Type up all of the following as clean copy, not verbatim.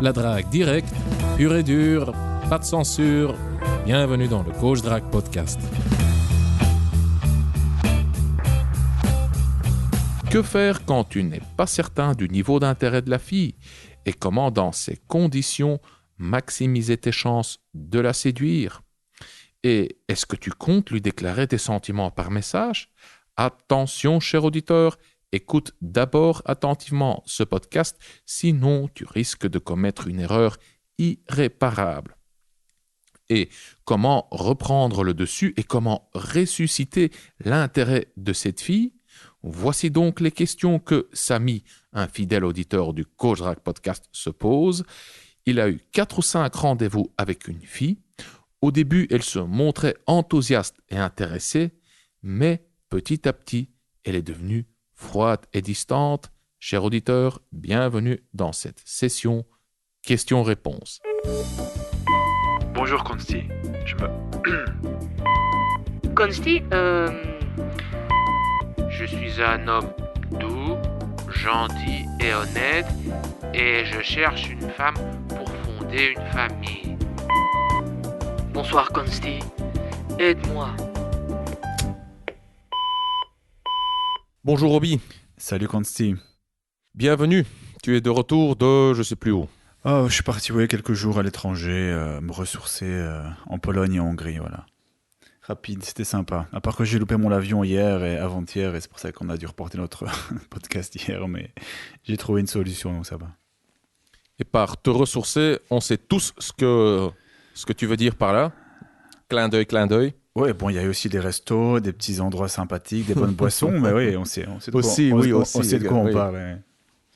La drague directe, pure et dure, pas de censure. Bienvenue dans le Coach Drague Podcast. Que faire quand tu n'es pas certain du niveau d'intérêt de la fille? Et comment, dans ces conditions, maximiser tes chances de la séduire? Et est-ce que tu comptes lui déclarer tes sentiments par message? Attention, cher auditeur, écoute d'abord attentivement ce podcast, sinon tu risques de commettre une erreur irréparable. Et comment reprendre le dessus et comment ressusciter l'intérêt de cette fille? Voici donc les questions que Samy, un fidèle auditeur du Coach Drague Podcast, se pose. Il a eu 4 ou 5 rendez-vous avec une fille. Au début, elle se montrait enthousiaste et intéressée, mais petit à petit, elle est devenue froide et distante. Cher auditeur, bienvenue dans cette session questions-réponses. Bonjour Consti, Consti, je suis un homme doux, gentil et honnête, et je cherche une femme pour fonder une famille. Bonsoir Consti, aide-moi. Bonjour Roby, Salut Consti. bienvenue. Tu es de retour de je sais plus où. Oh, je suis parti quelques jours à l'étranger, me ressourcer en Pologne et en Hongrie, voilà. Rapide, c'était sympa. À part que j'ai loupé mon avion hier et avant-hier, et c'est pour ça qu'on a dû reporter notre podcast hier, mais j'ai trouvé une solution, donc ça va. Et par te ressourcer, on sait tous ce que tu veux dire par là. Clin d'œil. Ouais, bon, il y a eu aussi des restos, des petits endroits sympathiques, des bonnes boissons, mais oui, on sait de Aussi, quoi, oui, on aussi, sait de quoi on oui. parle. Ouais.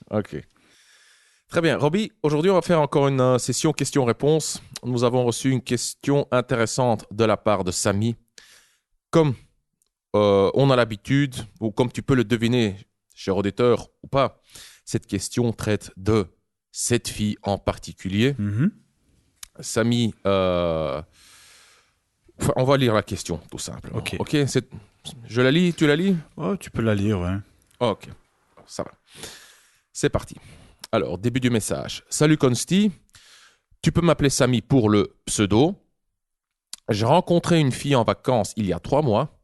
Ok. Très bien. Roby, aujourd'hui, on va faire encore une session questions-réponses. Nous avons reçu une question intéressante de la part de Samy. Comme on a l'habitude, ou comme tu peux le deviner, cher auditeur ou pas, cette question traite de cette fille en particulier. Mhm. Samy, on va lire la question, tout simplement. Ok. Je la lis, tu la lis? Oh, tu peux la lire, ouais. Ok, ça va. C'est parti. Alors, début du message. Salut Consti, tu peux m'appeler Samy pour le pseudo. J'ai rencontré une fille en vacances il y a 3 mois.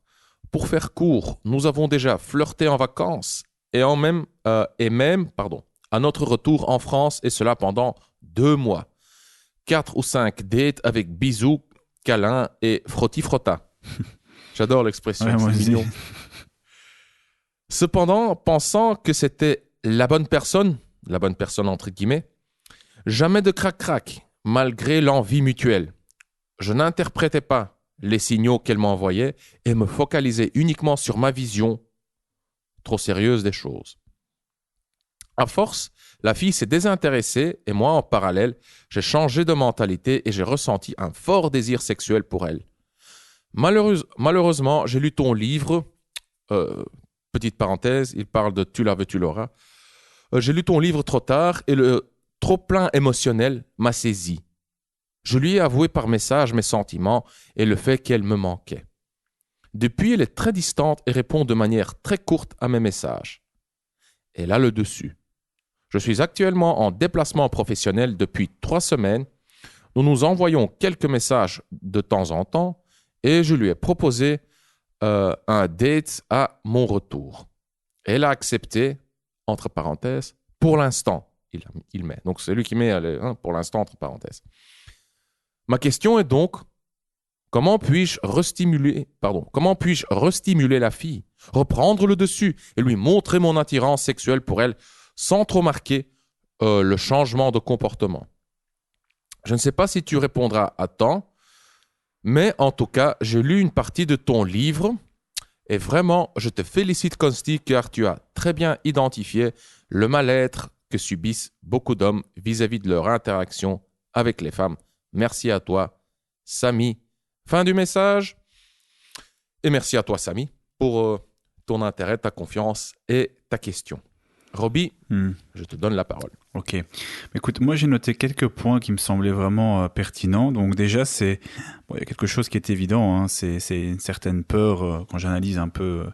Pour faire court, nous avons déjà flirté en vacances et même, à notre retour en France, et cela pendant 2 mois. 4 ou 5 dates avec bisous, câlins et frotti-frotta. J'adore l'expression, Ouais, moi c'est aussi. mignon. Cependant, pensant que c'était la bonne personne entre guillemets, jamais de crac-crac, malgré l'envie mutuelle. Je n'interprétais pas les signaux qu'elle m'envoyait et me focalisais uniquement sur ma vision trop sérieuse des choses. À force, la fille s'est désintéressée et moi, en parallèle, j'ai changé de mentalité et j'ai ressenti un fort désir sexuel pour elle. Malheureusement, j'ai lu ton livre, petite parenthèse, il parle de Tu la veux, tu l'auras. J'ai lu ton livre trop tard et le trop-plein émotionnel m'a saisi. Je lui ai avoué par message mes sentiments et le fait qu'elle me manquait. Depuis, elle est très distante et répond de manière très courte à mes messages. Elle a le dessus. Je suis actuellement en déplacement professionnel depuis 3 semaines. Nous nous envoyons quelques messages de temps en temps et je lui ai proposé un date à mon retour. Elle a accepté, entre parenthèses, pour l'instant. Il met. Donc c'est lui qui met pour l'instant entre parenthèses. Ma question est donc, comment puis-je restimuler la fille, reprendre le dessus et lui montrer mon attirance sexuelle pour elle sans trop marquer le changement de comportement? Je ne sais pas si tu répondras à temps, mais en tout cas, j'ai lu une partie de ton livre et vraiment, je te félicite, Consti, car tu as très bien identifié le mal-être que subissent beaucoup d'hommes vis-à-vis de leur interaction avec les femmes. Merci à toi, Samy. Fin du message. Et merci à toi, Samy, pour ton intérêt, ta confiance et ta question. Roby, je te donne la parole. Ok. Écoute, moi j'ai noté quelques points qui me semblaient vraiment pertinents. Donc déjà, il y a quelque chose qui est évident, hein, c'est une certaine peur quand j'analyse un peu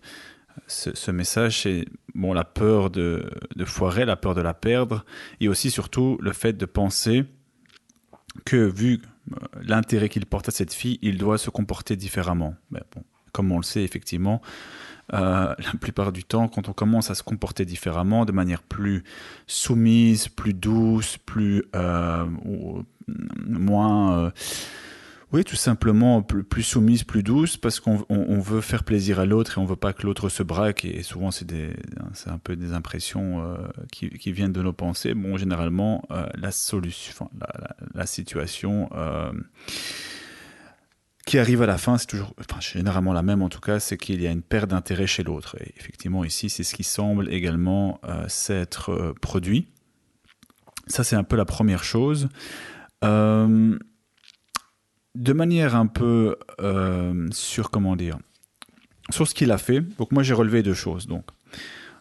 ce message, c'est bon, la peur de foirer, la peur de la perdre, et aussi surtout le fait de penser que vu l'intérêt qu'il porte à cette fille, il doit se comporter différemment. Mais bon, comme on le sait effectivement, la plupart du temps, quand on commence à se comporter différemment, de manière plus soumise, plus douce, moins... oui, tout simplement plus soumise, plus douce, parce qu'on veut faire plaisir à l'autre et on veut pas que l'autre se braque. Et souvent, c'est un peu des impressions qui viennent de nos pensées. Bon, généralement, la solution, la situation qui arrive à la fin, c'est toujours, généralement la même en tout cas, c'est qu'il y a une perte d'intérêt chez l'autre. Et effectivement, ici, c'est ce qui semble également s'être produit. Ça, c'est un peu la première chose. De manière un peu sur ce qu'il a fait. Donc moi j'ai relevé deux choses. Donc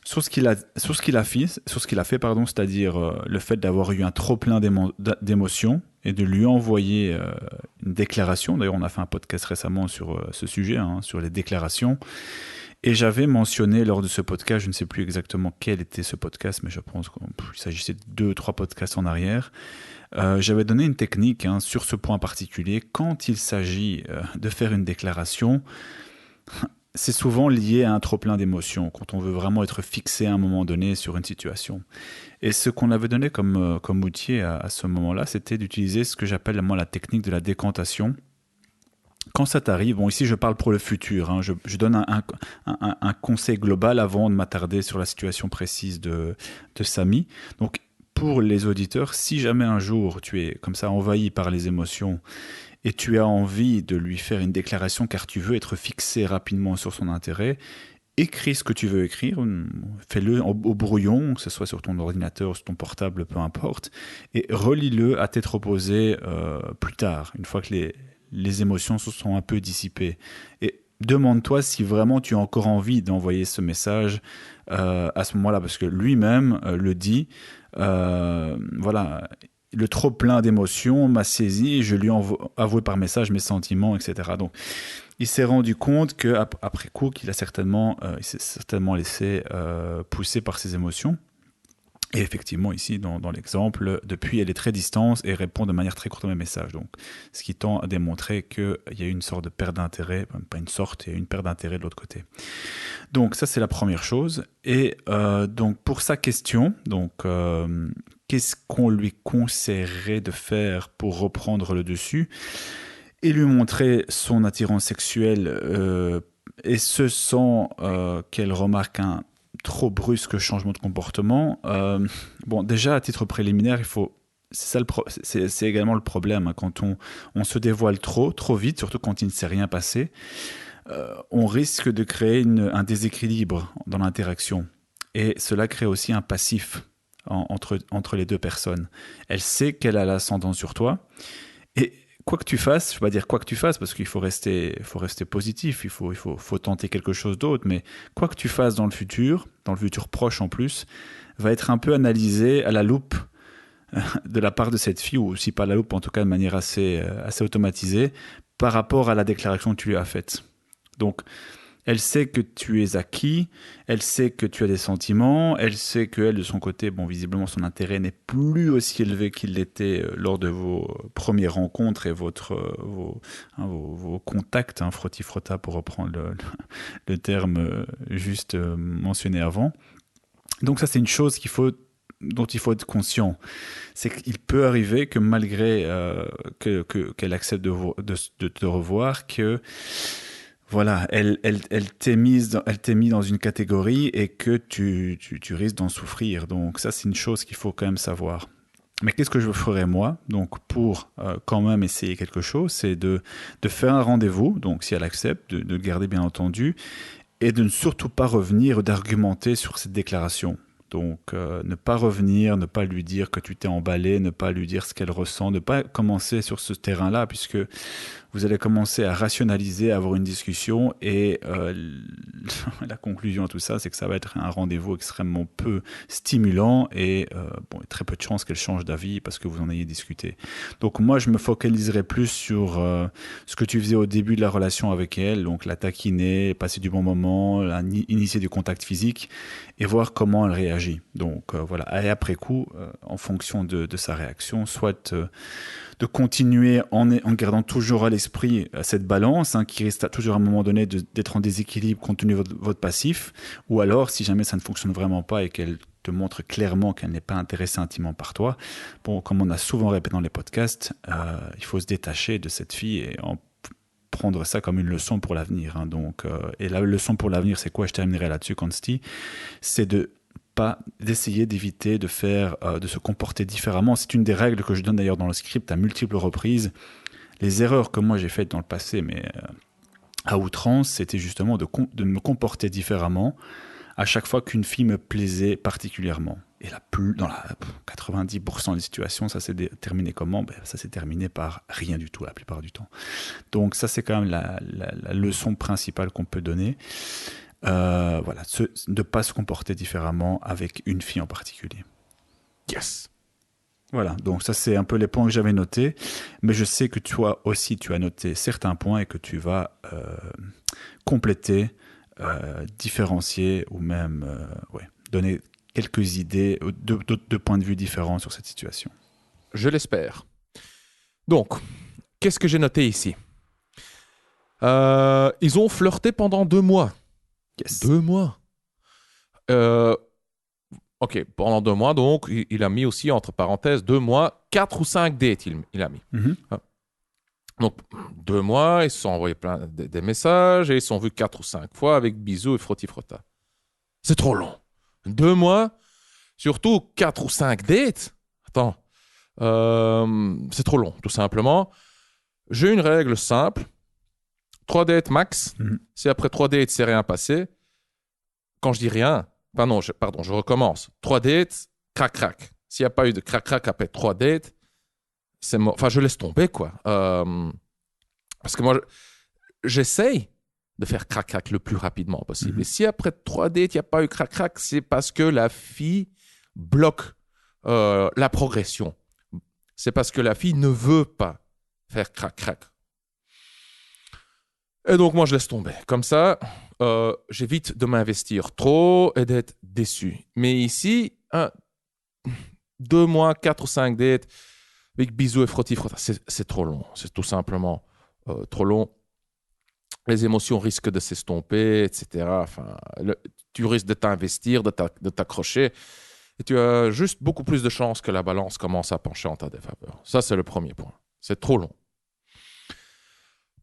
sur ce qu'il a fait, c'est-à-dire le fait d'avoir eu un trop plein d'émotions et de lui envoyer une déclaration. D'ailleurs on a fait un podcast récemment sur ce sujet, sur les déclarations. Et j'avais mentionné lors de ce podcast, je ne sais plus exactement quel était ce podcast, mais je pense qu'il s'agissait de 2-3 podcasts en arrière. J'avais donné une technique sur ce point particulier. Quand il s'agit de faire une déclaration, c'est souvent lié à un trop-plein d'émotions, quand on veut vraiment être fixé à un moment donné sur une situation. Et ce qu'on avait donné comme outil à ce moment-là, c'était d'utiliser ce que j'appelle moi la technique de la décantation. Quand ça t'arrive, bon ici je parle pour le futur, je donne un conseil global avant de m'attarder sur la situation précise de Samy. Donc pour les auditeurs, si jamais un jour tu es comme ça envahi par les émotions et tu as envie de lui faire une déclaration car tu veux être fixé rapidement sur son intérêt, écris ce que tu veux écrire, fais-le au brouillon, que ce soit sur ton ordinateur, sur ton portable, peu importe, et relis-le à tête reposée plus tard, une fois que les émotions se sont un peu dissipées. Et demande-toi si vraiment tu as encore envie d'envoyer ce message à ce moment-là, parce que lui-même le dit, voilà, le trop plein d'émotions m'a saisi et je lui ai avoué par message mes sentiments, etc. Donc, il s'est rendu compte qu'après coup, il s'est certainement laissé pousser par ses émotions. Et effectivement, ici, dans l'exemple, depuis, elle est très distante et répond de manière très courte à mes messages. Donc, ce qui tend à démontrer qu'il y a une sorte de perte d'intérêt, pas une sorte, il y a une perte d'intérêt de l'autre côté. Donc, ça, c'est la première chose. Et donc, pour sa question, qu'est-ce qu'on lui conseillerait de faire pour reprendre le dessus et lui montrer son attirance sexuelle et ce sans qu'elle remarque un trop brusque changement de comportement. Bon, déjà à titre préliminaire, c'est également le problème quand on se dévoile trop vite, surtout quand il ne s'est rien passé. On risque de créer un déséquilibre dans l'interaction et cela crée aussi un passif entre les deux personnes. Elle sait qu'elle a l'ascendant sur toi et quoi que tu fasses, je ne vais pas dire quoi que tu fasses parce qu'il faut rester positif, il faut tenter quelque chose d'autre, mais quoi que tu fasses dans le futur proche en plus, va être un peu analysé à la loupe de la part de cette fille, ou si pas à la loupe, en tout cas de manière assez automatisée, par rapport à la déclaration que tu lui as faite. Donc, elle sait que tu es acquis, elle sait que tu as des sentiments, elle sait qu'elle, de son côté, bon, visiblement, son intérêt n'est plus aussi élevé qu'il l'était lors de vos premières rencontres et vos contacts, frotti-frotta pour reprendre le terme juste mentionné avant. Donc ça, c'est une chose dont il faut être conscient. C'est qu'il peut arriver que malgré qu'elle accepte de te revoir, que voilà, elle t'ait mis dans une catégorie et que tu risques d'en souffrir. Donc ça, c'est une chose qu'il faut quand même savoir. Mais qu'est-ce que je ferais moi, donc pour quand même essayer quelque chose, c'est de faire un rendez-vous, donc si elle accepte, de le garder bien entendu, et de ne surtout pas revenir, d'argumenter sur cette déclaration. Donc ne pas revenir, ne pas lui dire que tu t'es emballé, ne pas lui dire ce qu'elle ressent, ne pas commencer sur ce terrain-là, puisque vous allez commencer à rationaliser, à avoir une discussion et la conclusion à tout ça, c'est que ça va être un rendez-vous extrêmement peu stimulant et très peu de chances qu'elle change d'avis parce que vous en ayez discuté. Donc moi, je me focaliserai plus sur ce que tu faisais au début de la relation avec elle, donc la taquiner, passer du bon moment, initier du contact physique et voir comment elle réagit. Donc voilà, et après coup, en fonction de sa réaction, soit de continuer en gardant toujours à l'esprit cette balance qui risque toujours à un moment donné d'être en déséquilibre compte tenu de votre passif, ou alors si jamais ça ne fonctionne vraiment pas et qu'elle te montre clairement qu'elle n'est pas intéressée intimement par toi, bon, comme on a souvent répété dans les podcasts, il faut se détacher de cette fille et prendre ça comme une leçon pour l'avenir. Et la leçon pour l'avenir, c'est quoi? Je terminerai là-dessus, Consti. C'est d'essayer d'éviter de se comporter différemment. C'est une des règles que je donne d'ailleurs dans le script à multiples reprises. Les erreurs que moi j'ai faites dans le passé, mais à outrance, c'était justement de me comporter différemment à chaque fois qu'une fille me plaisait particulièrement. Et dans la 90% des situations, ça s'est terminé comment? Ça s'est terminé par rien du tout la plupart du temps. Donc ça, c'est quand même la leçon principale qu'on peut donner. De ne pas se comporter différemment avec une fille en particulier. Yes. Voilà, donc ça c'est un peu les points que j'avais notés, mais je sais que toi aussi tu as noté certains points et que tu vas compléter, différencier ou même donner quelques idées de points de vue différents sur cette situation. Je l'espère. Donc, qu'est-ce que j'ai noté ici? Ils ont flirté pendant 2 mois. Yes. 2 mois. Ok, pendant 2 mois, donc, il a mis aussi, entre parenthèses, 2 mois, 4 ou 5 dates, il a mis. Mm-hmm. Donc, 2 mois, ils se sont envoyés des messages et ils se sont vus 4 ou 5 fois avec bisous et frotti-frotta. C'est trop long. 2 mois, surtout 4 ou 5 dates. Attends, c'est trop long, tout simplement. J'ai une règle simple. 3 dates max. Mm-hmm. Si après 3 dates, c'est rien passé, quand je dis rien, je recommence. 3 dates, crac-crac. S'il n'y a pas eu de crac-crac après 3 dates, c'est mort. Enfin, je laisse tomber, quoi. Parce que moi, j'essaye de faire crac-crac le plus rapidement possible. Mm-hmm. Et si après 3 dates, il n'y a pas eu crac-crac, c'est parce que la fille bloque la progression. C'est parce que la fille ne veut pas faire crac-crac. Et donc, moi, je laisse tomber. Comme ça, j'évite de m'investir trop et d'être déçu. Mais ici, 2 mois, 4 ou 5 dates avec bisous et frotti-frotta, c'est trop long. C'est tout simplement trop long. Les émotions risquent de s'estomper, etc. Enfin, tu risques de t'investir, de t'accrocher. Et tu as juste beaucoup plus de chances que la balance commence à pencher en ta défaveur. Ça, c'est le premier point. C'est trop long.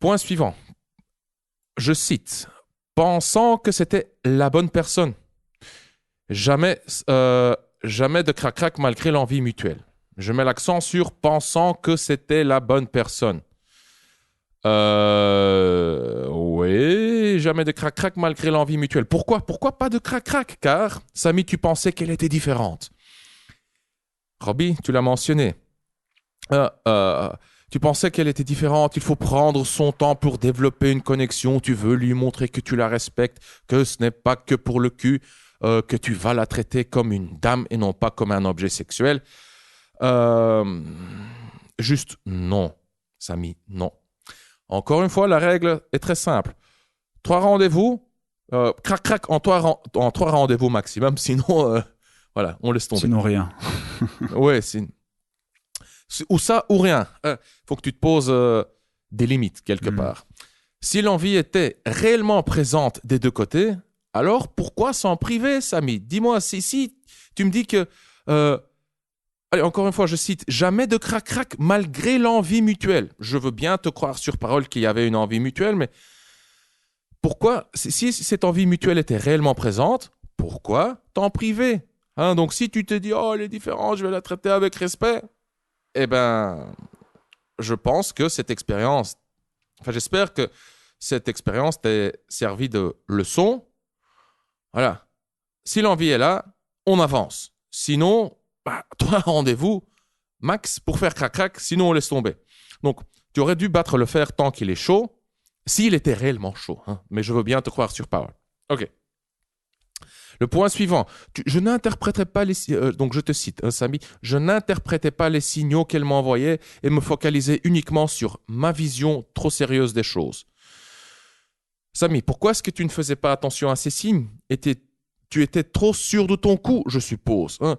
Point suivant. Je cite, pensant que c'était la bonne personne. Jamais de crac-crac malgré l'envie mutuelle. Je mets l'accent sur pensant que c'était la bonne personne. Oui, jamais de crac-crac malgré l'envie mutuelle. Pourquoi pas de crac-crac? Car, Samy, tu pensais qu'elle était différente. Robbie, tu l'as mentionné. Tu pensais qu'elle était différente, il faut prendre son temps pour développer une connexion, tu veux lui montrer que tu la respectes, que ce n'est pas que pour le cul, que tu vas la traiter comme une dame et non pas comme un objet sexuel. Juste non, Samy, non. Encore une fois, la règle est très simple. 3 rendez-vous, crac-crac en 3 rendez-vous maximum, sinon, voilà, on laisse tomber. Sinon rien. Ouais, ou ça ou rien. Faut que tu te poses des limites quelque part. Si l'envie était réellement présente des deux côtés, alors pourquoi s'en priver, Samy? Dis-moi, si tu me dis que... allez, encore une fois, je cite, jamais de crac-crac malgré l'envie mutuelle. Je veux bien te croire sur parole qu'il y avait une envie mutuelle, mais pourquoi, si cette envie mutuelle était réellement présente, pourquoi t'en priver? Donc si tu te dis, oh, elle est différente, je vais la traiter avec respect... Eh bien, je pense que j'espère que cette expérience t'a servi de leçon. Voilà. Si l'envie est là, on avance. Sinon, 3 rendez-vous max pour faire crac-crac, sinon on laisse tomber. Donc, Tu aurais dû battre le fer tant qu'il est chaud, s'il était réellement chaud. Hein. Mais je veux bien te croire sur parole. OK. Le point suivant. Je n'interprétais pas les... donc, je te cite, Samy. Je n'interprétais pas les signaux qu'elle m'envoyait et me focalisais uniquement sur ma vision trop sérieuse des choses. Samy, pourquoi est-ce que tu ne faisais pas attention à ces signes? Tu étais trop sûr de ton coup, je suppose. Hein.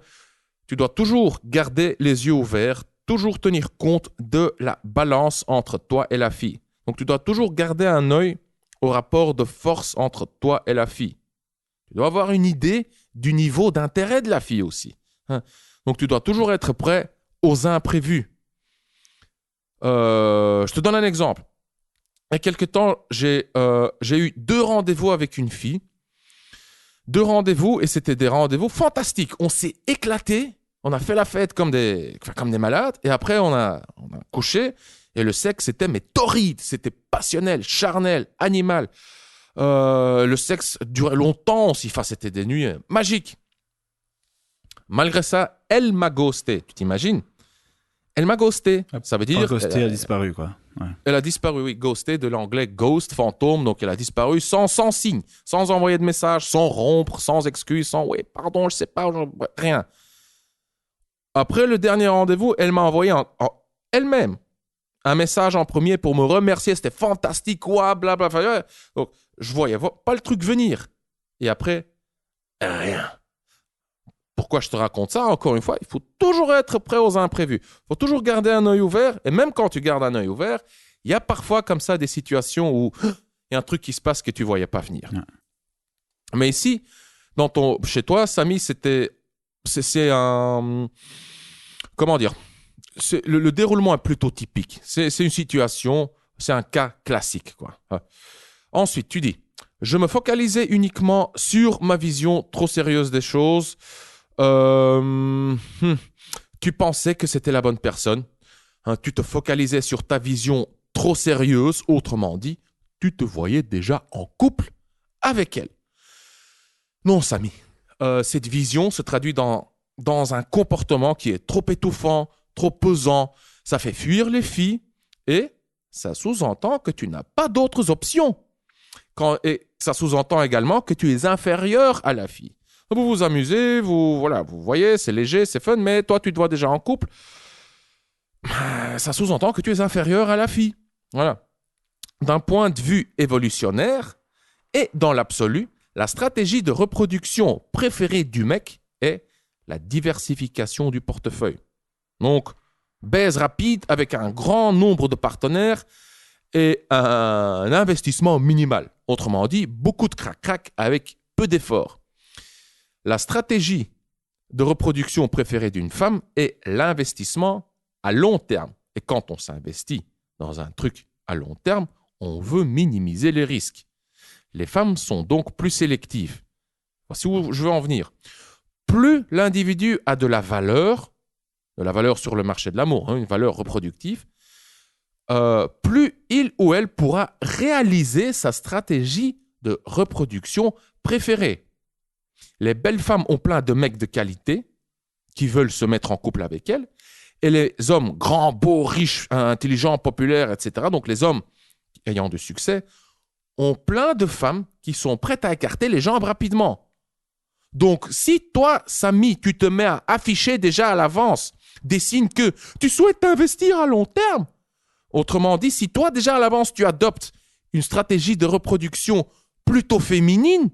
Tu dois toujours garder les yeux ouverts, toujours tenir compte de la balance entre toi et la fille. Donc, tu dois toujours garder un œil au rapport de force entre toi et la fille. Tu dois avoir une idée du niveau d'intérêt de la fille aussi. Hein. Donc, tu dois toujours être prêt aux imprévus. Je te donne un exemple. Il y a quelque temps, j'ai eu 2 rendez-vous avec une fille. 2 rendez-vous, et c'était des rendez-vous fantastiques. On s'est éclatés, on a fait la fête comme des malades, et après on a couché, et le sexe c'était torride, c'était passionnel, charnel, animal. Le sexe durait longtemps, c'était des nuits magiques. Malgré ça, elle m'a ghosté, tu t'imagines? Elle m'a ghosté, ça veut dire... Ghosté, elle a disparu, quoi. Ouais. Elle a disparu, oui, ghosté, de l'anglais ghost, fantôme, donc elle a disparu sans signe, sans envoyer de message, sans rompre, sans excuse, sans « oui, pardon, je sais pas, rien ». Après le dernier rendez-vous, elle m'a envoyé elle-même un message en premier pour me remercier, c'était fantastique, ouais, blablabla. Donc, je voyais pas le truc venir. Et après, rien. Pourquoi je te raconte ça? Encore une fois, il faut toujours être prêt aux imprévus. Il faut toujours garder un œil ouvert. Et même quand tu gardes un œil ouvert, il y a parfois comme ça des situations où il y a un truc qui se passe que tu ne voyais pas venir. Ouais. Mais ici, chez toi, Samy, c'est un... Comment dire? Le déroulement est plutôt typique. C'est une situation, c'est un cas classique, quoi. Ensuite, tu dis, je me focalisais uniquement sur ma vision trop sérieuse des choses. Tu pensais que c'était la bonne personne. Hein, tu te focalisais sur ta vision trop sérieuse. Autrement dit, tu te voyais déjà en couple avec elle. Non, Samy. Cette vision se traduit dans un comportement qui est trop étouffant, trop pesant. Ça fait fuir les filles et ça sous-entend que tu n'as pas d'autres options. Et ça sous-entend également que tu es inférieur à la fille. Vous vous amusez, vous voyez, c'est léger, c'est fun, mais toi, tu te vois déjà en couple. Ça sous-entend que tu es inférieur à la fille. Voilà. D'un point de vue évolutionnaire et dans l'absolu, la stratégie de reproduction préférée du mec est la diversification du portefeuille. Donc, baise rapide avec un grand nombre de partenaires et un investissement minimal. Autrement dit, beaucoup de crac-crac avec peu d'efforts. La stratégie de reproduction préférée d'une femme est l'investissement à long terme. Et quand on s'investit dans un truc à long terme, on veut minimiser les risques. Les femmes sont donc plus sélectives. Voici où je veux en venir. Plus l'individu a de la valeur sur le marché de l'amour, une valeur reproductive, plus il ou elle pourra réaliser sa stratégie de reproduction préférée. Les belles femmes ont plein de mecs de qualité qui veulent se mettre en couple avec elles, et les hommes grands, beaux, riches, intelligents, populaires, etc., donc les hommes ayant du succès, ont plein de femmes qui sont prêtes à écarter les jambes rapidement. Donc, si toi, Samy, tu te mets à afficher déjà à l'avance des signes que tu souhaites t'investir à long terme, autrement dit, si toi, déjà à l'avance, tu adoptes une stratégie de reproduction plutôt féminine,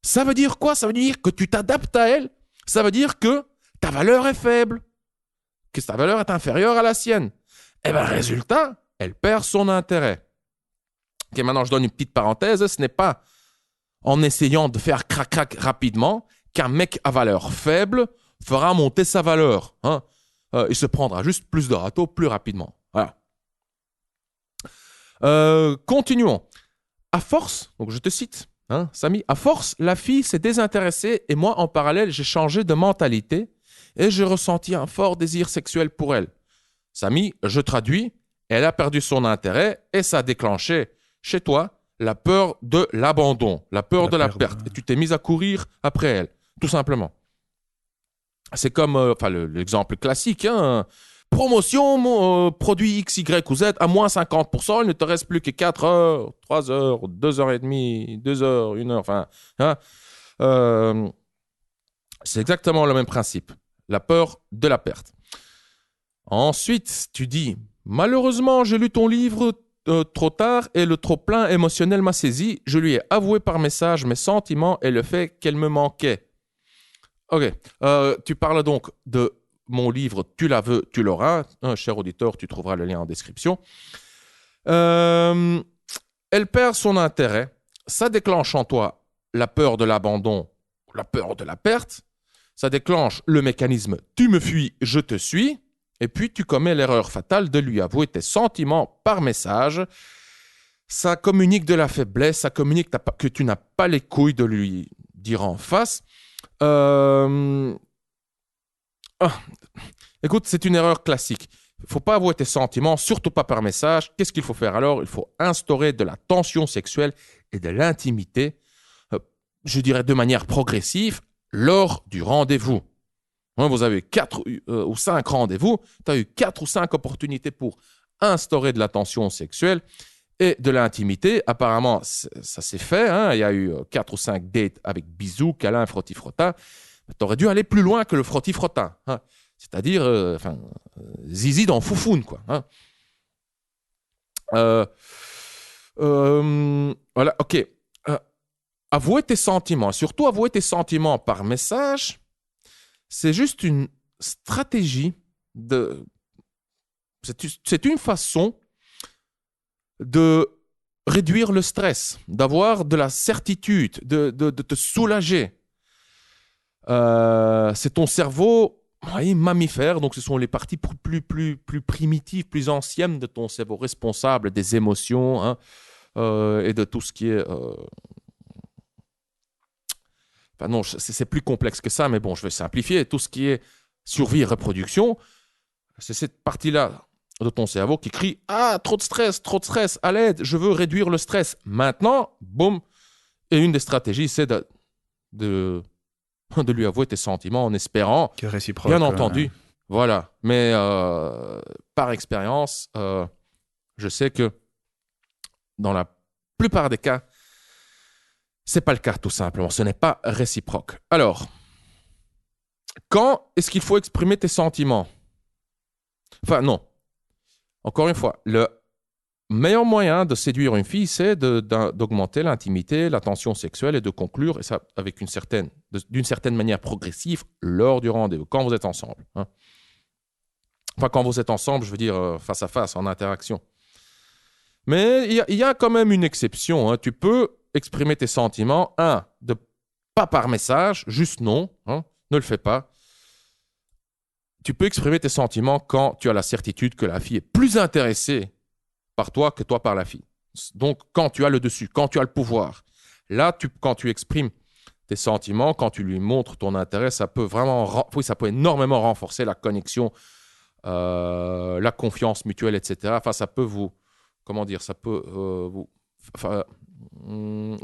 ça veut dire quoi? Ça veut dire que tu t'adaptes à elle. Ça veut dire que ta valeur est faible, que ta valeur est inférieure à la sienne. Et bien, résultat, elle perd son intérêt. Ok, maintenant, je donne une petite parenthèse. Ce n'est pas en essayant de faire crac-crac rapidement qu'un mec à valeur faible fera monter sa valeur. Hein. Il se prendra juste plus de râteaux plus rapidement. Voilà. Continuons. À force, donc je te cite, hein, Samy, à force, la fille s'est désintéressée et moi, en parallèle, j'ai changé de mentalité et j'ai ressenti un fort désir sexuel pour elle. Samy, je traduis, elle a perdu son intérêt et ça a déclenché chez toi la peur de l'abandon, la peur de la perte. Et tu t'es mise à courir après elle, tout simplement. C'est comme l'exemple classique, hein, promotion, mon produit X, Y ou Z à moins 50%, il ne te reste plus que 4 heures, 3 heures, 2 heures et demie, 2 heures, 1 heure, enfin. Hein, c'est exactement le même principe. La peur de la perte. Ensuite, tu dis, malheureusement, j'ai lu ton livre trop tard et le trop-plein émotionnel m'a saisi. Je lui ai avoué par message mes sentiments et le fait qu'elle me manquait. Ok. Tu parles donc de mon livre « Tu la veux, tu l'auras ». Cher auditeur, tu trouveras le lien en description. Elle perd son intérêt. Ça déclenche en toi la peur de l'abandon, la peur de la perte. Ça déclenche le mécanisme « tu me fuis, je te suis ». Et puis, tu commets l'erreur fatale de lui avouer tes sentiments par message. Ça communique de la faiblesse, ça communique que tu n'as pas les couilles de lui dire en face. Écoute, c'est une erreur classique. Il ne faut pas avouer tes sentiments, surtout pas par message. Qu'est-ce qu'il faut faire alors? Il faut instaurer de la tension sexuelle et de l'intimité, je dirais de manière progressive, lors du rendez-vous. Vous avez 4 ou 5 rendez-vous, tu as eu 4 ou 5 opportunités pour instaurer de la tension sexuelle et de l'intimité. Apparemment, ça s'est fait. Hein. Il y a eu 4 ou 5 dates avec bisous, câlins, frotti-frotta. Tu aurais dû aller plus loin que le frotti-frotta. Hein. C'est-à-dire, zizi dans foufoune, quoi. Hein. Voilà, ok. Avouer tes sentiments, surtout avouer tes sentiments par message, c'est juste une stratégie c'est une façon de réduire le stress, d'avoir de la certitude, de te soulager. C'est ton cerveau mammifère, donc ce sont les parties plus primitives, plus anciennes de ton cerveau, responsable des émotions, hein, et de tout ce qui est... Enfin non, c'est plus complexe que ça, mais bon, je vais simplifier. Tout ce qui est survie et reproduction, c'est cette partie-là de ton cerveau qui crie « Ah, trop de stress, à l'aide, je veux réduire le stress. » Maintenant, boum. Et une des stratégies, c'est de lui avouer tes sentiments en espérant, Que réciproque, bien entendu, voilà. Mais par expérience, je sais que dans la plupart des cas, c'est pas le cas, tout simplement. Ce n'est pas réciproque. Alors, quand est-ce qu'il faut exprimer tes sentiments? Enfin, non. Encore une fois, le meilleur moyen de séduire une fille, c'est d'augmenter l'intimité, la tension sexuelle et de conclure, et ça avec d'une certaine manière progressive, lors du rendez-vous, quand vous êtes ensemble. Hein. Enfin, quand vous êtes ensemble, je veux dire face à face, en interaction. Mais il y a quand même une exception. Hein. Tu peux exprimer tes sentiments, pas par message, juste non, hein, ne le fais pas. Tu peux exprimer tes sentiments quand tu as la certitude que la fille est plus intéressée par toi que toi par la fille. Donc, quand tu as le dessus, quand tu as le pouvoir. Là, quand tu exprimes tes sentiments, quand tu lui montres ton intérêt, ça peut énormément renforcer la connexion, la confiance mutuelle, etc. Enfin, ça peut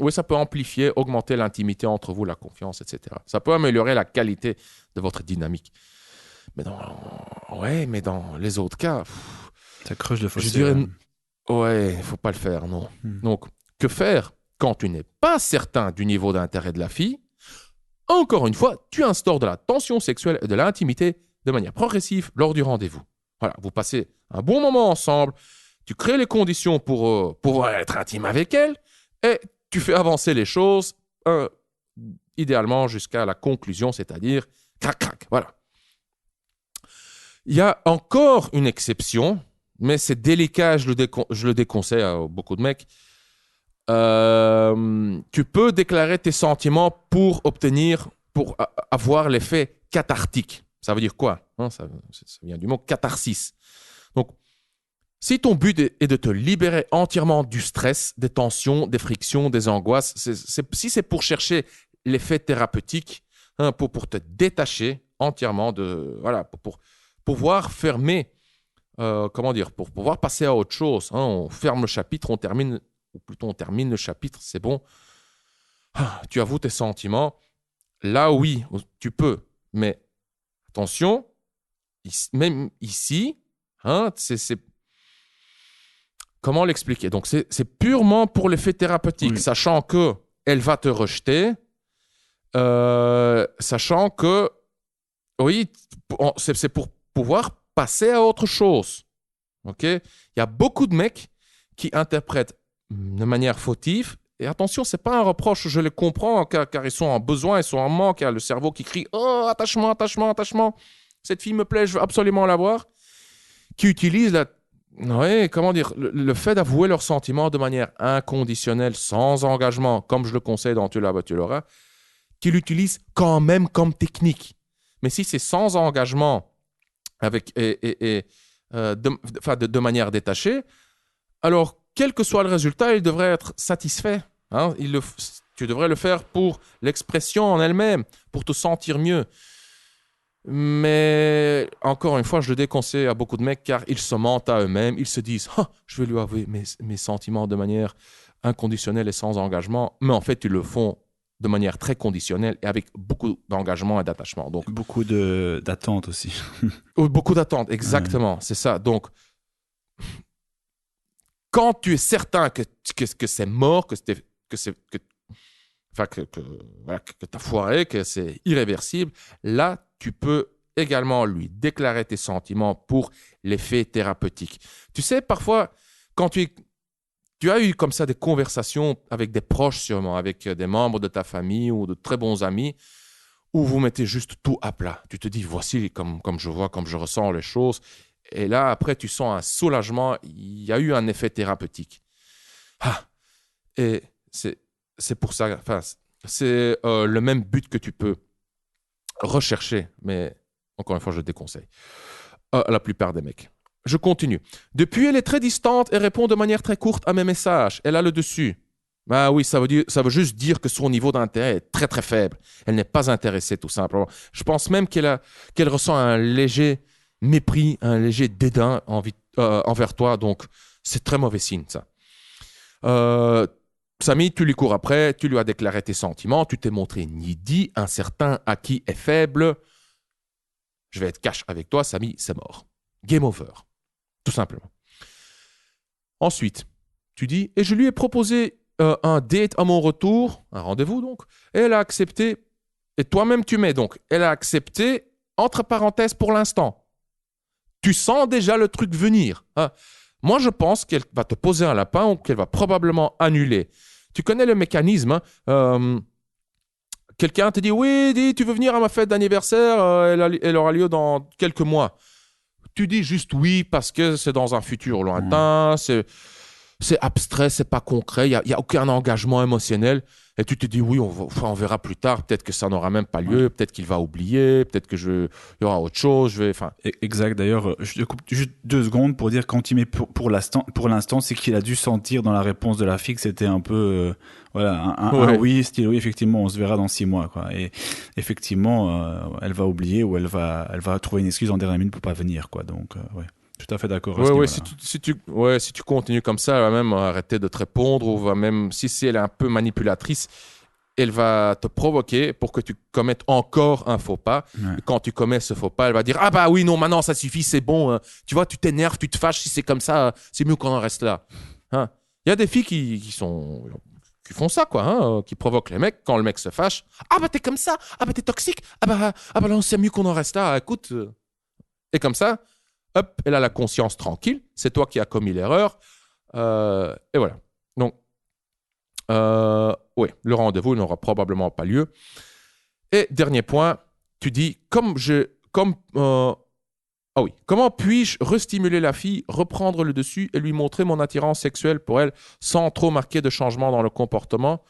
ça peut amplifier, augmenter l'intimité entre vous, la confiance, etc. Ça peut améliorer la qualité de votre dynamique. Mais dans les autres cas, ça creuse le fossé. Je dirais, il ne faut pas le faire, non. Donc, que faire quand tu n'es pas certain du niveau d'intérêt de la fille? Encore une fois, tu instaures de la tension sexuelle et de l'intimité de manière progressive lors du rendez-vous. Voilà, vous passez un bon moment ensemble, tu crées les conditions pour pouvoir être intime avec elle, et tu fais avancer les choses, idéalement jusqu'à la conclusion, c'est-à-dire crac, voilà. Il y a encore une exception, mais c'est délicat, je le déconseille à beaucoup de mecs. Tu peux déclarer tes sentiments pour avoir l'effet cathartique. Ça veut dire quoi, hein? Ça vient du mot catharsis. Donc, si ton but est de te libérer entièrement du stress, des tensions, des frictions, des angoisses, si c'est pour chercher l'effet thérapeutique, hein, pour te détacher entièrement pour pouvoir fermer, pour pouvoir passer à autre chose. Hein, on ferme le chapitre, on termine le chapitre, c'est bon. Tu avoues tes sentiments. Là, oui, tu peux, mais attention, même ici, hein, c'est... Comment l'expliquer? Donc, c'est purement pour l'effet thérapeutique, sachant qu'elle va te rejeter, sachant que, oui, c'est pour pouvoir passer à autre chose. OK? Il y a beaucoup de mecs qui interprètent de manière fautive. Et attention, ce n'est pas un reproche, je les comprends, car ils sont en besoin, ils sont en manque. Il y a le cerveau qui crie « Oh, attachement, attachement, attachement. Cette fille me plaît, je veux absolument la voir. » Qui utilise le fait d'avouer leurs sentiments de manière inconditionnelle, sans engagement, comme je le conseille dans Tu l'auras, qui l'utilisent quand même comme technique. Mais si c'est sans engagement de manière détachée, alors quel que soit le résultat, il devrait être satisfait. Hein? Tu devrais le faire pour l'expression en elle-même, pour te sentir mieux. Mais encore une fois, je le déconseille à beaucoup de mecs car ils se mentent à eux-mêmes. Ils se disent je vais lui avouer mes sentiments de manière inconditionnelle et sans engagement. Mais en fait, ils le font de manière très conditionnelle et avec beaucoup d'engagement et d'attachement. Donc, beaucoup d'attentes aussi. Beaucoup d'attentes, exactement. Ouais. C'est ça. Donc, quand tu es certain que c'est mort, que tu as foiré, que c'est irréversible, là, tu peux également lui déclarer tes sentiments pour l'effet thérapeutique. Tu sais, parfois, quand tu as eu comme ça des conversations avec des proches sûrement, avec des membres de ta famille ou de très bons amis, où vous mettez juste tout à plat. Tu te dis, voici comme je vois, comme je ressens les choses. Et là, après, tu sens un soulagement. Il y a eu un effet thérapeutique. Et c'est pour ça, c'est le même but que tu peux rechercher, mais encore une fois, je déconseille. La plupart des mecs. Je continue. Depuis, elle est très distante et répond de manière très courte à mes messages. Elle a le dessus. Ah oui, ça veut juste dire que son niveau d'intérêt est très très faible. Elle n'est pas intéressée, tout simplement. Je pense même qu'elle ressent un léger mépris, un léger dédain envers toi. Donc, c'est très mauvais signe, ça. Samy, tu lui cours après, tu lui as déclaré tes sentiments, tu t'es montré needy, incertain, acquis et faible. Je vais être cash avec toi, Samy, c'est mort. Game over. Tout simplement. Ensuite, tu dis, et je lui ai proposé un date à mon retour, un rendez-vous donc, et elle a accepté, et toi-même tu mets donc, elle a accepté, entre parenthèses pour l'instant. Tu sens déjà le truc venir. Hein? Moi, je pense qu'elle va te poser un lapin ou qu'elle va probablement annuler. Tu connais le mécanisme. Hein? Quelqu'un te dit, oui, tu veux venir à ma fête d'anniversaire, elle aura lieu dans quelques mois. Tu dis juste oui parce que c'est dans un futur lointain, c'est abstrait, c'est pas concret, il y a aucun engagement émotionnel. Et tu te dis oui, on verra plus tard, peut-être que ça n'aura même pas lieu, peut-être qu'il va oublier, peut-être il y aura autre chose. Exact, d'ailleurs, je te coupe juste 2 secondes pour dire quand il met pour l'instant, c'est qu'il a dû sentir dans la réponse de la fille que c'était un peu un oui, style oui, effectivement, on se verra dans 6 mois. Quoi. Et effectivement, elle va oublier ou elle va trouver une excuse en dernière minute pour pas venir. Quoi. Donc, tout à fait d'accord. Si tu continues comme ça, elle va même arrêter de te répondre ou va même, si elle est un peu manipulatrice, elle va te provoquer pour que tu commettes encore un faux pas. Ouais. Et quand tu commets ce faux pas, elle va dire « Ah bah oui, non, maintenant ça suffit, c'est bon. Tu vois, tu t'énerves, tu te fâches, si c'est comme ça, c'est mieux qu'on en reste là. Hein » Il y a des filles qui font ça, quoi, hein, qui provoquent les mecs. Quand le mec se fâche, « Ah bah t'es comme ça, ah bah t'es toxique, ah bah non, c'est mieux qu'on en reste là, écoute. » Et comme ça, hop, elle a la conscience tranquille, c'est toi qui as commis l'erreur, et voilà. Donc, oui, le rendez-vous n'aura probablement pas lieu. Et dernier point, tu dis, comment puis-je restimuler la fille, reprendre le dessus et lui montrer mon attirance sexuelle pour elle sans trop marquer de changement dans le comportement?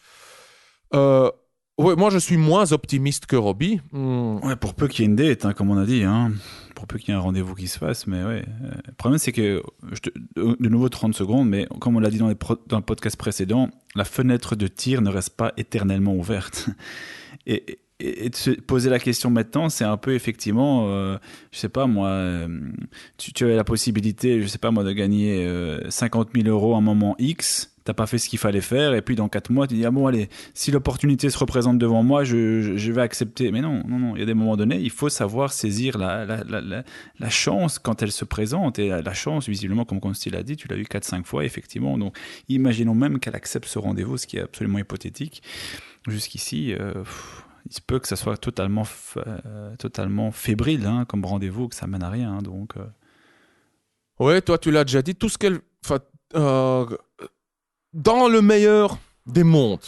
Moi, je suis moins optimiste que Robbie. Ouais, pour peu qu'il y ait une date, hein, comme on a dit, hein. Pour peu qu'il y ait un rendez-vous qui se fasse, mais ouais. Le problème, c'est que, de nouveau 30 secondes, mais comme on l'a dit dans le podcast précédent, la fenêtre de tir ne reste pas éternellement ouverte. Et de se poser la question maintenant, c'est un peu effectivement, je sais pas moi, tu as la possibilité, je sais pas moi, de gagner 50 000 € à un moment X, t'as pas fait ce qu'il fallait faire, et puis dans 4 mois, tu dis, ah bon, allez, si l'opportunité se représente devant moi, je vais accepter. Mais non, il y a des moments donnés, il faut savoir saisir la chance quand elle se présente, et la chance, visiblement, comme Consti l'a dit, tu l'as eu 4-5 fois, effectivement. Donc, imaginons même qu'elle accepte ce rendez-vous, ce qui est absolument hypothétique. Jusqu'ici, il se peut que ça soit totalement fébrile, hein, comme rendez-vous, que ça mène à rien. Donc, Ouais, toi, tu l'as déjà dit, tout ce qu'elle... dans le meilleur des mondes,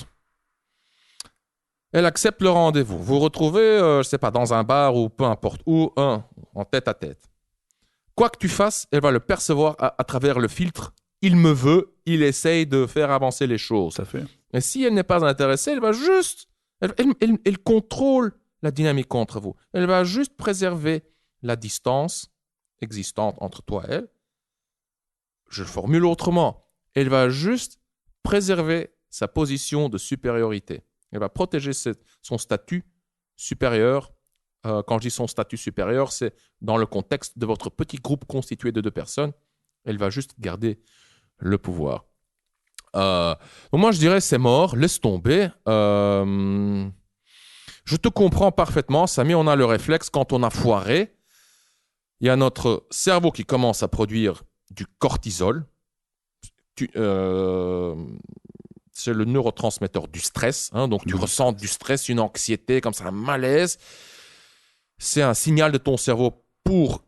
elle accepte le rendez-vous. Vous vous retrouvez, je ne sais pas, dans un bar ou peu importe où, en tête à tête. Quoi que tu fasses, elle va le percevoir à travers le filtre. Il me veut, il essaye de faire avancer les choses. ça fait. Et si elle n'est pas intéressée, elle va juste... Elle contrôle la dynamique entre vous. Elle va juste préserver la distance existante entre toi et elle. Je le formule autrement. Elle va juste préserver sa position de supériorité. Elle va protéger son statut supérieur. Quand je dis son statut supérieur, c'est dans le contexte de votre petit groupe constitué de 2 personnes. Elle va juste garder le pouvoir. Donc moi, je dirais, c'est mort, laisse tomber. Je te comprends parfaitement, Samy, on a le réflexe quand on a foiré. Il y a notre cerveau qui commence à produire du cortisol. C'est le neurotransmetteur du stress. Hein, donc, tu ressens du stress, une anxiété, comme ça, un malaise. C'est un signal de ton cerveau pour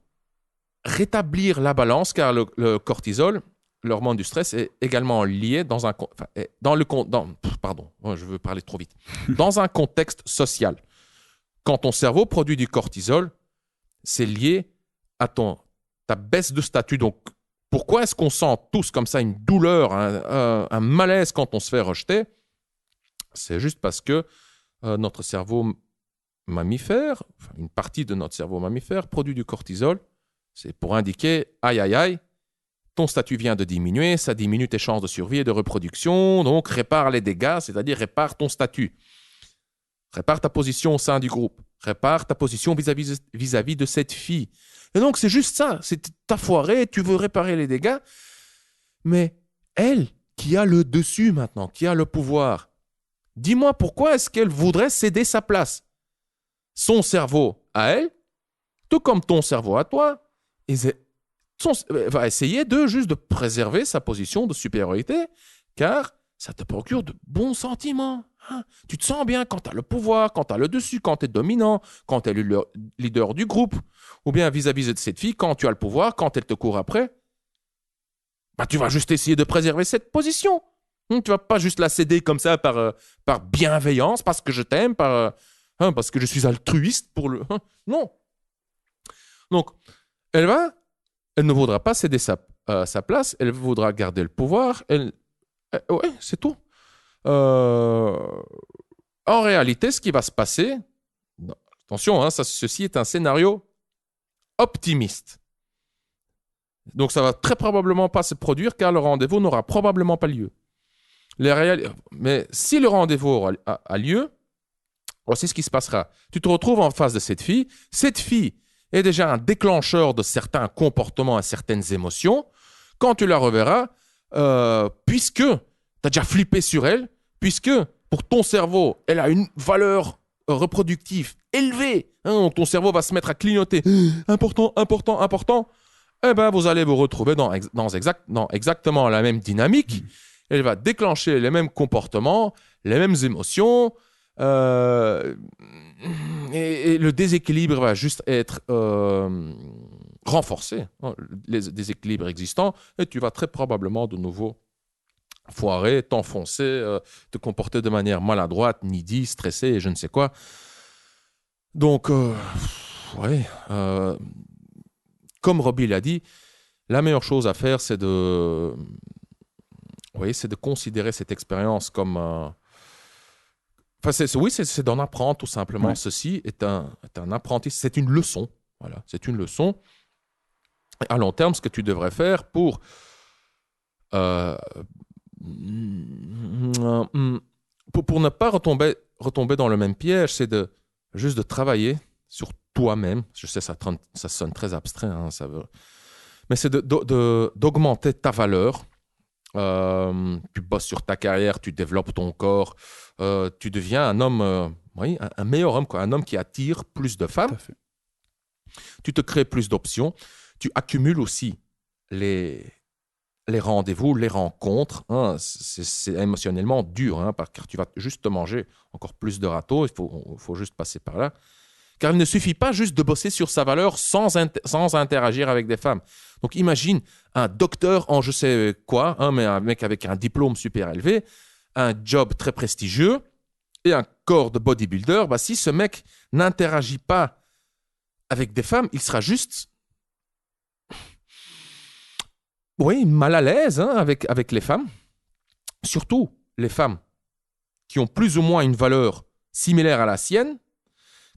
rétablir la balance, car le cortisol, l'hormone du stress, est également lié dans un... pardon, je veux parler trop vite. Dans un contexte social. Quand ton cerveau produit du cortisol, c'est lié à ta baisse de statut. Donc, pourquoi est-ce qu'on sent tous comme ça une douleur, un malaise quand on se fait rejeter? C'est juste parce que notre cerveau mammifère, une partie de notre cerveau mammifère produit du cortisol. C'est pour indiquer, aïe, aïe, aïe, ton statut vient de diminuer, ça diminue tes chances de survie et de reproduction, donc répare les dégâts, c'est-à-dire répare ton statut. Répare ta position au sein du groupe. Répare ta position vis-à-vis de cette fille. Et donc, c'est juste ça. T'as foiré, tu veux réparer les dégâts. Mais elle, qui a le dessus maintenant, qui a le pouvoir, dis-moi pourquoi est-ce qu'elle voudrait céder sa place? Son cerveau à elle, tout comme ton cerveau à toi, va essayer juste de préserver sa position de supériorité, car ça te procure de bons sentiments. Hein? Tu te sens bien quand tu as le pouvoir, quand tu as le dessus, quand tu es dominant, quand tu es le leader du groupe, ou bien vis-à-vis de cette fille, quand tu as le pouvoir, quand elle te court après, tu vas juste essayer de préserver cette position. Tu ne vas pas juste la céder comme ça par bienveillance, parce que je t'aime, parce que je suis altruiste pour le... Non. Donc, elle ne voudra pas céder sa place, elle voudra garder le pouvoir, ouais, c'est tout. En réalité, ce qui va se passer, attention, hein, ceci est un scénario optimiste. Donc, ça va très probablement pas se produire car le rendez-vous n'aura probablement pas lieu. Mais si le rendez-vous a lieu, voici ce qui se passera. Tu te retrouves en face de cette fille. Cette fille est déjà un déclencheur de certains comportements et certaines émotions. Quand tu la reverras, puisque tu as déjà flippé sur elle, puisque pour ton cerveau, elle a une valeur reproductive élevée, hein, ton cerveau va se mettre à clignoter. Important, important, important. Eh bien, vous allez vous retrouver dans exactement la même dynamique. Elle va déclencher les mêmes comportements, les mêmes émotions, et le déséquilibre va juste être renforcé, hein, les déséquilibres existants, et tu vas très probablement de nouveau foirer, t'enfoncer, te comporter de manière maladroite, needy, stressé et je ne sais quoi. Donc, comme Robbie l'a dit, la meilleure chose à faire, c'est de considérer cette expérience comme... c'est d'en apprendre tout simplement. Ouais. Ceci est un apprentissage, c'est une leçon. Voilà, c'est une leçon. Et à long terme, ce que tu devrais faire pour ne pas retomber dans le même piège, c'est juste de travailler sur toi-même. Je sais, ça sonne très abstrait, hein, mais c'est d'augmenter ta valeur tu bosses sur ta carrière, tu développes ton corps, tu deviens un homme, oui, un meilleur homme, quoi, un homme qui attire plus de femmes. Tout à fait. Tu te crées plus d'options. Tu accumules aussi les rendez-vous, les rencontres. Hein. C'est émotionnellement dur, hein, car tu vas juste te manger encore plus de râteaux. Il faut juste passer par là. Car il ne suffit pas juste de bosser sur sa valeur sans interagir avec des femmes. Donc imagine un docteur en je sais quoi, hein, mais un mec avec un diplôme super élevé, un job très prestigieux et un corps de bodybuilder. Bah, si ce mec n'interagit pas avec des femmes, il sera juste mal à l'aise, hein, avec les femmes. Surtout les femmes qui ont plus ou moins une valeur similaire à la sienne.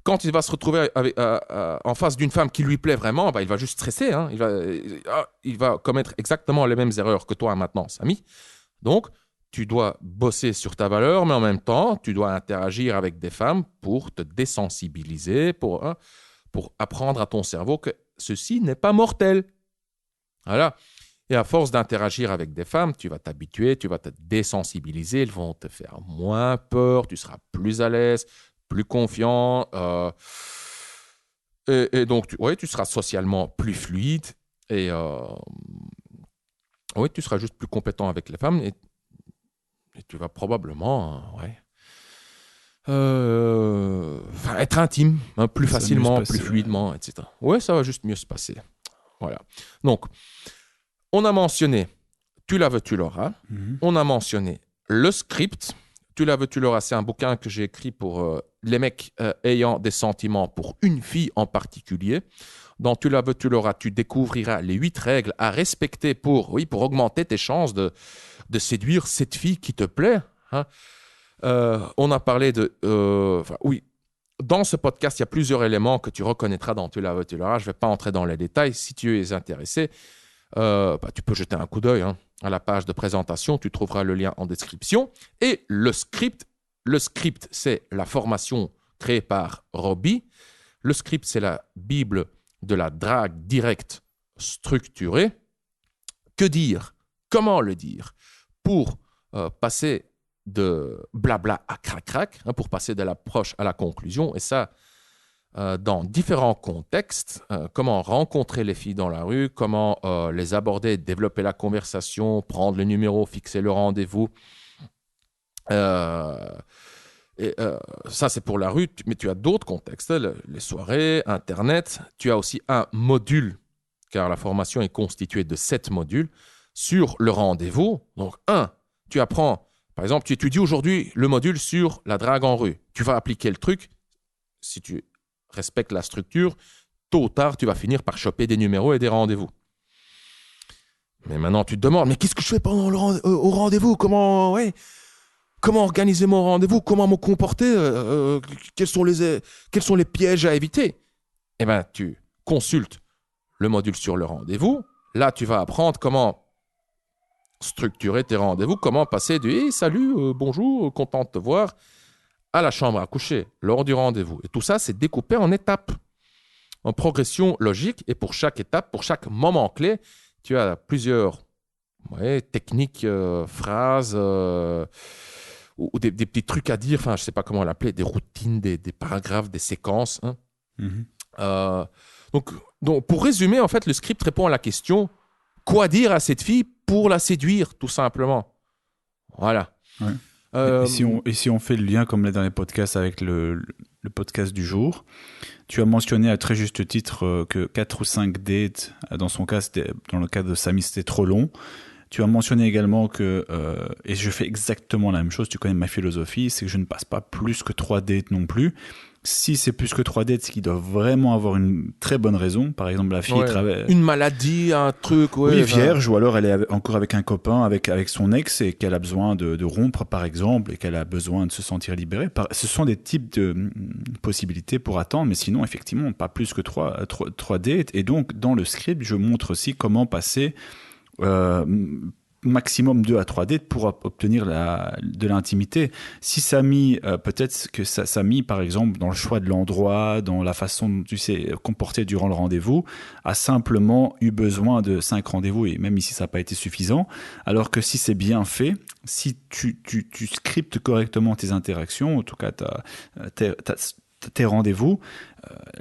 Quand il va se retrouver en face d'une femme qui lui plaît vraiment, bah, il va juste stresser. Hein. Il va commettre exactement les mêmes erreurs que toi maintenant, Samy. Donc, tu dois bosser sur ta valeur, mais en même temps, tu dois interagir avec des femmes pour te désensibiliser, pour apprendre à ton cerveau que ceci n'est pas mortel. Voilà. Et à force d'interagir avec des femmes, tu vas t'habituer, tu vas te désensibiliser, elles vont te faire moins peur, tu seras plus à l'aise, plus confiant, et donc tu seras socialement plus fluide, et tu seras juste plus compétent avec les femmes, et tu vas probablement être intime, hein, plus facilement, plus fluidement, etc. Oui, ça va juste mieux se passer. Voilà. Donc, on a mentionné Tu la veux, tu l'auras. On a mentionné le script. Tu la veux, tu l'auras, c'est un bouquin que j'ai écrit pour les mecs ayant des sentiments pour une fille en particulier. Dans Tu la veux, tu l'auras, tu découvriras les 8 règles à respecter pour augmenter tes chances de séduire cette fille qui te plaît. Hein. On a parlé de... dans ce podcast, il y a plusieurs éléments que tu reconnaîtras dans Tu la veux, tu l'auras. Je ne vais pas entrer dans les détails. Si tu es intéressé, tu peux jeter un coup d'œil, hein. À la page de présentation, tu trouveras le lien en description. Et le script, c'est la formation créée par Robbie. Le script, c'est la Bible de la drague directe structurée. Que dire? Comment le dire? Pour passer de blabla à crac-crac, hein, pour passer de l'approche à la conclusion. Et ça, dans différents contextes, comment rencontrer les filles dans la rue, comment les aborder, développer la conversation, prendre le numéro, fixer le rendez-vous. Ça, c'est pour la rue, mais tu as d'autres contextes, les soirées, Internet. Tu as aussi un module, car la formation est constituée de 7 modules, sur le rendez-vous. Donc, tu apprends, par exemple, tu étudies aujourd'hui le module sur la drague en rue. Tu vas appliquer le truc. Si tu respectes la structure, tôt ou tard, tu vas finir par choper des numéros et des rendez-vous. Mais maintenant, tu te demandes, mais qu'est-ce que je fais pendant au rendez-vous? Comment organiser mon rendez-vous? Comment me comporter? Quels sont les pièges à éviter? Eh bien, tu consultes le module sur le rendez-vous. Là, tu vas apprendre comment structurer tes rendez-vous, comment passer du hey, « salut, bonjour, content de te voir » à la chambre à coucher lors du rendez-vous. Et tout ça, c'est découpé en étapes, en progression logique. Et pour chaque étape, pour chaque moment clé, tu as plusieurs techniques, phrases ou des petits trucs à dire. Enfin, je ne sais pas comment l'appeler, des routines, des paragraphes, des séquences. Hein. Donc, pour résumer, en fait, le script répond à la question « Quoi dire à cette fille pour la séduire ?» tout simplement. Voilà. Ouais. Et si on fait le lien comme là dans les podcasts avec le podcast du jour, tu as mentionné à très juste titre que 4 ou 5 dates, dans son cas, dans le cas de Samy, c'était trop long. Tu as mentionné également que, et je fais exactement la même chose, tu connais ma philosophie, c'est que je ne passe pas plus que 3 dates non plus. Si c'est plus que 3 dates, c'est qu'il doit vraiment avoir une très bonne raison. Par exemple, la fille travaille... Une maladie, un truc... Oui, vierge, ou alors elle est encore avec un copain, avec son ex, et qu'elle a besoin de rompre, par exemple, et qu'elle a besoin de se sentir libérée. Ce sont des types de possibilités pour attendre, mais sinon, effectivement, pas plus que 3 dates. Et donc, dans le script, je montre aussi comment passer... maximum 2 à 3 dates pour obtenir de l'intimité. Si ça a mis, peut-être que ça a mis, par exemple, dans le choix de l'endroit, dans la façon dont tu sais comporter durant le rendez-vous, a simplement eu besoin de 5 rendez-vous, et même ici, ça n'a pas été suffisant. Alors que si c'est bien fait, si tu scriptes correctement tes interactions, en tout cas tes rendez-vous,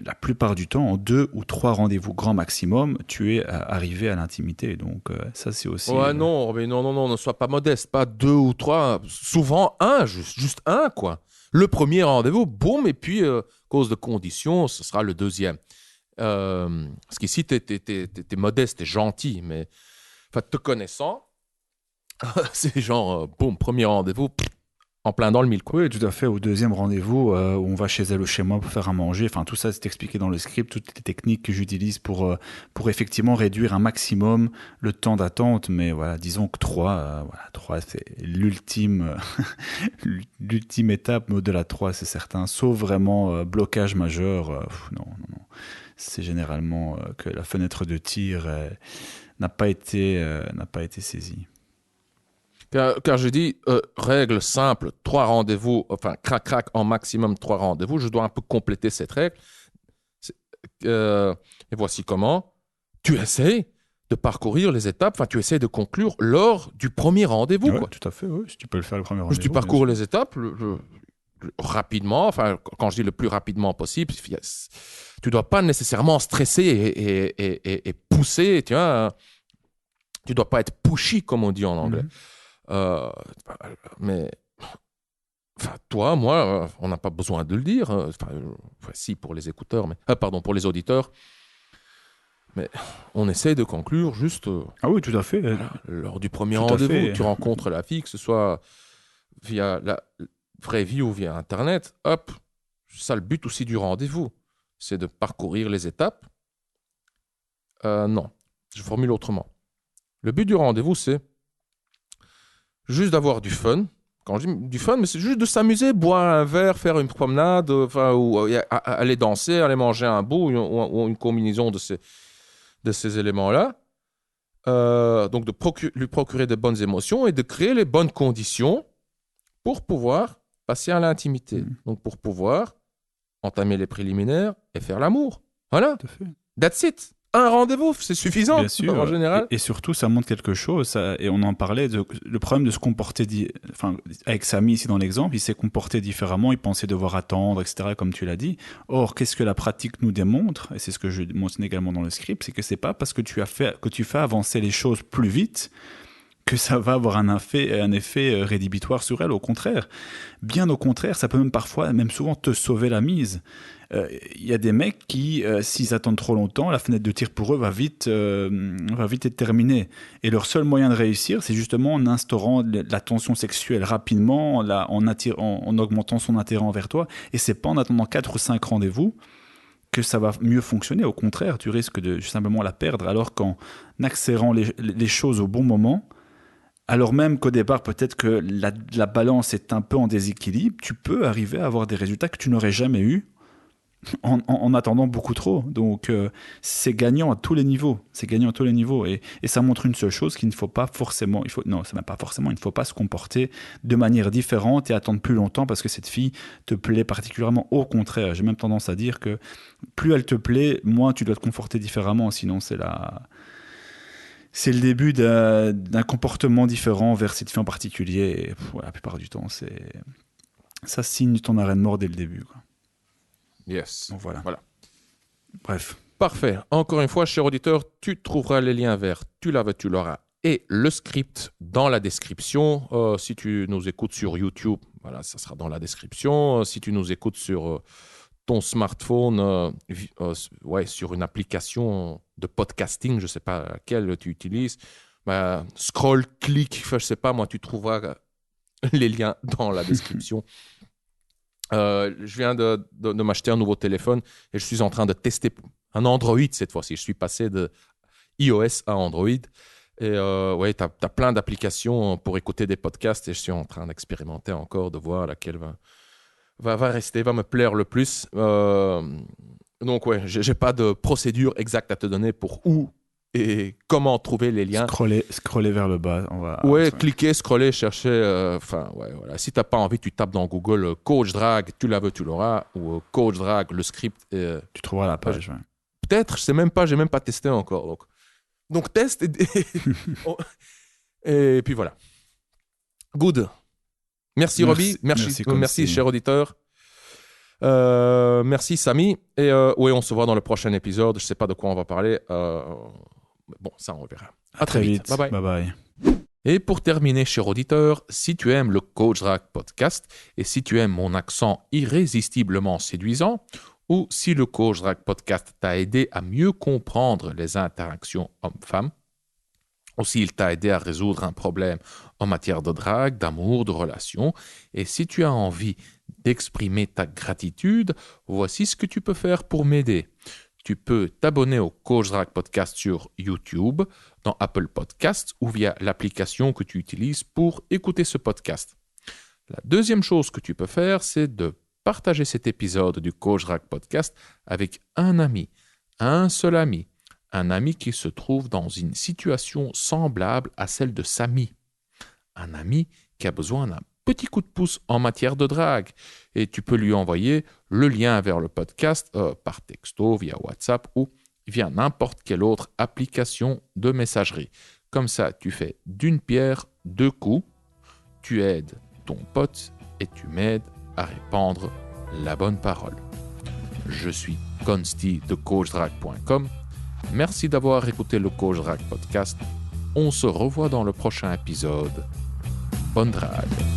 la plupart du temps, en 2 ou 3 rendez-vous grand maximum, tu es arrivé à l'intimité. Donc ça, c'est aussi... Ouais, non, mais non, ne sois pas modeste. Pas 2 ou 3, souvent un, juste un, quoi. Le premier rendez-vous, boum, et puis, cause de conditions, ce sera le deuxième. Parce qu'ici, t'es modeste, t'es gentil, mais te connaissant, c'est genre, boum, premier rendez-vous, en plein dans le mille, quoi. Oui, tout à fait. Au deuxième rendez-vous, où on va chez elle ou chez moi pour faire à manger. Enfin, tout ça, c'est expliqué dans le script, toutes les techniques que j'utilise pour effectivement réduire un maximum le temps d'attente. Mais voilà, disons que 3, c'est l'ultime étape. Mais au-delà de 3, c'est certain. Sauf vraiment blocage majeur. Non. C'est généralement que la fenêtre de tir n'a pas été saisie. Car je dis, règle simple, 3 rendez-vous, enfin, crac, en maximum 3 rendez-vous, je dois un peu compléter cette règle. Et voici comment. Tu essaies de parcourir les étapes, enfin, tu essaies de conclure lors du premier rendez-vous. Ouais, quoi. tout à fait, oui. Si tu peux le faire le premier rendez-vous. Tu parcours les étapes rapidement, enfin, quand je dis le plus rapidement possible, tu ne dois pas nécessairement stresser et pousser, tu vois. Tu ne dois pas être pushy, comme on dit en anglais. Mais toi, moi, on n'a pas besoin de le dire. Si pour les écouteurs, pour les auditeurs. Mais on essaie de conclure juste. Ah oui, tout à fait. Lors du premier rendez-vous, tu rencontres la fille, que ce soit via la vraie vie ou via Internet. Hop, ça le but aussi du rendez-vous, c'est de parcourir les étapes. Non, je formule autrement. Le but du rendez-vous, c'est juste d'avoir du fun. Quand je dis du fun, mais c'est juste de s'amuser, boire un verre, faire une promenade, ou aller danser, aller manger un bout, ou une combinaison de ces éléments-là. Donc, lui procurer de bonnes émotions et de créer les bonnes conditions pour pouvoir passer à l'intimité. Donc, pour pouvoir entamer les préliminaires et faire l'amour. Voilà. Tout à fait. That's it. Un rendez-vous, c'est suffisant. Bien sûr. En général. Et surtout, ça montre quelque chose. Et on en parlait, le problème de se comporter, avec Samy ici dans l'exemple, il s'est comporté différemment, il pensait devoir attendre, etc., comme tu l'as dit. Or, qu'est-ce que la pratique nous démontre, et c'est ce que je mentionne également dans le script, c'est que c'est pas parce que tu fais avancer les choses plus vite que ça va avoir un effet rédhibitoire sur elle. Au contraire, bien au contraire, ça peut même parfois, même souvent, te sauver la mise. Y a des mecs qui, s'ils attendent trop longtemps, la fenêtre de tir pour eux va vite être terminée. Et leur seul moyen de réussir, c'est justement en instaurant la tension sexuelle rapidement, en augmentant son intérêt envers toi. Et c'est pas en attendant 4 ou 5 rendez-vous que ça va mieux fonctionner. Au contraire, tu risques de simplement la perdre. Alors qu'en accélérant les choses au bon moment, alors même qu'au départ, peut-être que la balance est un peu en déséquilibre, tu peux arriver à avoir des résultats que tu n'aurais jamais eus en attendant beaucoup trop. Donc, c'est gagnant à tous les niveaux. Et ça montre une seule chose, qu'il ne faut pas forcément... il ne faut pas se comporter de manière différente et attendre plus longtemps parce que cette fille te plaît particulièrement. Au contraire, j'ai même tendance à dire que plus elle te plaît, moins tu dois te comporter différemment. Sinon, c'est le début d'un comportement différent vers cette fille en particulier. Et la plupart du temps, ça signe ton arrêt de mort dès le début, quoi. Yes. Donc voilà. Bref. Parfait. Encore une fois, cher auditeur, tu trouveras les liens vers Tu l'auras et le script dans la description. Si tu nous écoutes sur YouTube, voilà, ça sera dans la description. Si tu nous écoutes sur ton smartphone, sur une application de podcasting, je ne sais pas laquelle tu utilises, scroll, clique, je ne sais pas, moi, tu trouveras les liens dans la description. Je viens de m'acheter un nouveau téléphone et je suis en train de tester un Android cette fois-ci. Je suis passé de iOS à Android. Et tu as plein d'applications pour écouter des podcasts et je suis en train d'expérimenter encore, de voir laquelle va me plaire le plus. Donc, j'ai pas de procédure exacte à te donner pour où et comment trouver les liens. Scroller vers le bas. Ouais, cliquer, scroller, chercher. Voilà. Si tu n'as pas envie, tu tapes dans Google coach drag, tu la veux, tu l'auras, ou coach drag, le script. Tu trouveras la page. Ouais. Peut-être, je sais même pas, j'ai même pas testé encore. Donc teste et puis voilà. Good. Merci Roby, merci cher auditeur. Merci Samy. Et oui, on se voit dans le prochain épisode. Je sais pas de quoi on va parler. Bon, ça on verra. À très vite. Bye bye. Et pour terminer, cher auditeur, si tu aimes le Coach Drag Podcast et si tu aimes mon accent irrésistiblement séduisant, ou si le Coach Drag Podcast t'a aidé à mieux comprendre les interactions hommes-femmes, ou s'il t'a aidé à résoudre un problème en matière de drague, d'amour, de relations, et si tu as envie d'exprimer ta gratitude, voici ce que tu peux faire pour m'aider. Tu peux t'abonner au Coach Drag Podcast sur YouTube, dans Apple Podcasts ou via l'application que tu utilises pour écouter ce podcast. La deuxième chose que tu peux faire, c'est de partager cet épisode du Coach Drag Podcast avec un ami, un seul ami, un ami qui se trouve dans une situation semblable à celle de Samy. Un ami qui a besoin d'un petit coup de pouce en matière de drague. Et tu peux lui envoyer le lien vers le podcast par texto, via WhatsApp ou via n'importe quelle autre application de messagerie. Comme ça, tu fais d'une pierre deux coups. Tu aides ton pote et tu m'aides à répandre la bonne parole. Je suis Consti de coachdrag.com. Merci d'avoir écouté le Coach Drag Podcast. On se revoit dans le prochain épisode. Bonne drague.